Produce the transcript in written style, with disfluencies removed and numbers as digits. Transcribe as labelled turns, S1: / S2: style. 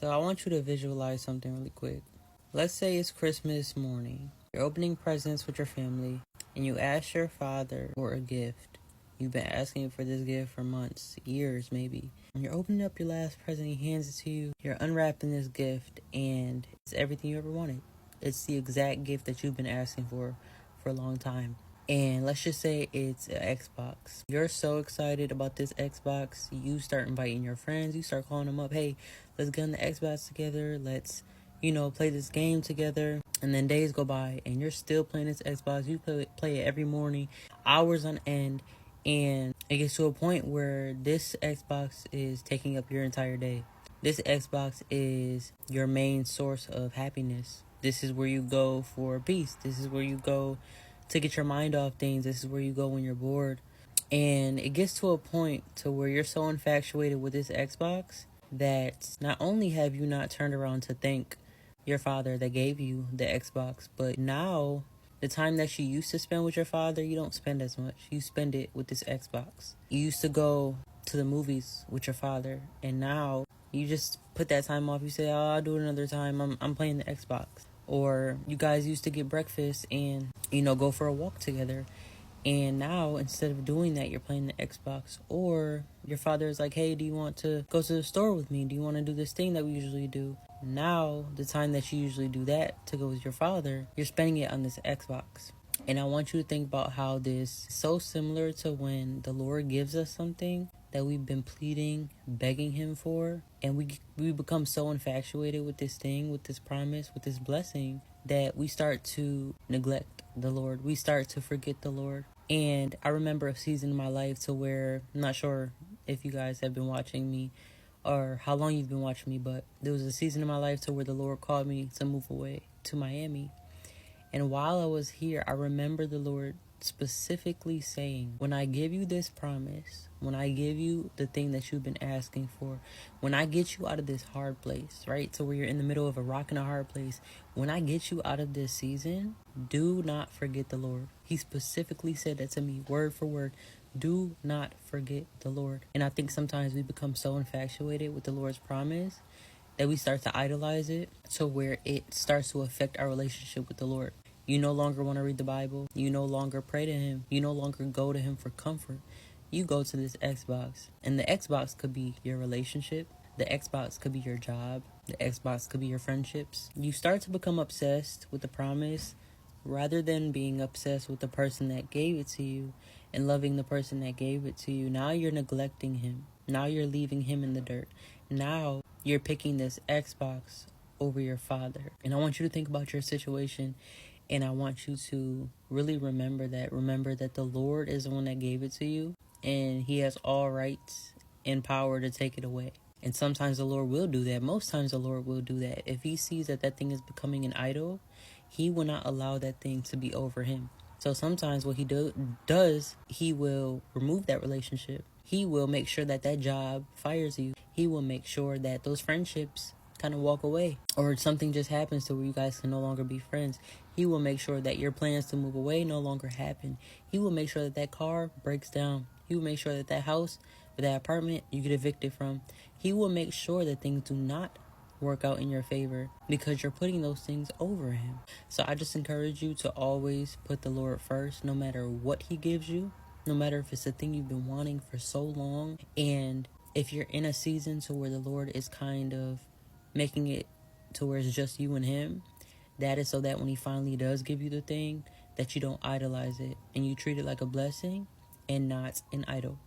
S1: So I want you to visualize something really quick. Let's say it's Christmas morning. You're opening presents with your family, and you ask your father for a gift. You've been asking for this gift for months, years maybe. And you're opening up your last present, he hands it to you. You're unwrapping this gift, and it's everything you ever wanted. It's the exact gift that you've been asking for a long time. And let's just say it's an Xbox. You're so excited about this Xbox. You start inviting your friends. You start calling them up. Hey, let's get on the Xbox together. Let's, play this game together. And then days go by and you're still playing this Xbox. You play it every morning, hours on end. And it gets to a point where this Xbox is taking up your entire day. This Xbox is your main source of happiness. This is where you go for peace. This is where you go to get your mind off things. This is where you go when you're bored. And it gets to a point to where you're so infatuated with this Xbox that not only have you not turned around to thank your father that gave you the Xbox, but now the time that you used to spend with your father, you don't spend as much. You spend it with this Xbox. You used to go to the movies with your father, and now you just put that time off. You say, "Oh, I'll do it another time. I'm playing the Xbox." Or you guys used to get breakfast and, go for a walk together. And now, instead of doing that, you're playing the Xbox. Or your father is like, hey, do you want to go to the store with me? Do you want to do this thing that we usually do? Now, the time that you usually do that to go with your father, you're spending it on this Xbox. And I want you to think about how this is so similar to when the Lord gives us something that we've been pleading, begging him for. And we become so infatuated with this thing, with this promise, with this blessing, that we start to neglect the Lord. We start to forget the Lord. And I remember a season in my life to where, I'm not sure if you guys have been watching me or how long you've been watching me, but there was a season in my life to where the Lord called me to move away to Miami. And while I was here, I remember the Lord specifically saying, when I give you this promise, when I give you the thing that you've been asking for, when I get you out of this hard place, right? So where you're in the middle of a rock and a hard place, when I get you out of this season, do not forget the Lord. He specifically said that to me, word for word. Do not forget the Lord. And I think sometimes we become so infatuated with the Lord's promise that we start to idolize it to where it starts to affect our relationship with the Lord. You no longer want to read the Bible. You no longer pray to him. You no longer go to him for comfort. You go to this Xbox. And the Xbox could be your relationship. The Xbox could be your job. The Xbox could be your friendships. You start to become obsessed with the promise rather than being obsessed with the person that gave it to you and loving the person that gave it to you. Now you're neglecting him. Now you're leaving him in the dirt. Now you're picking this Xbox over your father. And I want you to think about your situation. And I want you to really remember that the Lord is the one that gave it to you, and he has all rights and power to take it away. And sometimes the Lord will do that. Most times the Lord will do that. If he sees that thing is becoming an idol, he will not allow that thing to be over him. So sometimes what he does, he will remove that relationship. He will make sure that job fires you. He will make sure that those friendships kind of walk away, or something just happens to where you guys can no longer be friends. He will make sure that your plans to move away no longer happen. He will make sure that car breaks down. He will make sure that house or that apartment you get evicted from. He will make sure that things do not work out in your favor because you're putting those things over him. So I just encourage you to always put the Lord first, no matter what he gives you, no matter if it's a thing you've been wanting for so long. And if you're in a season to where the Lord is kind of making it to where it's just you and him, that is so that when he finally does give you the thing, that you don't idolize it and you treat it like a blessing and not an idol.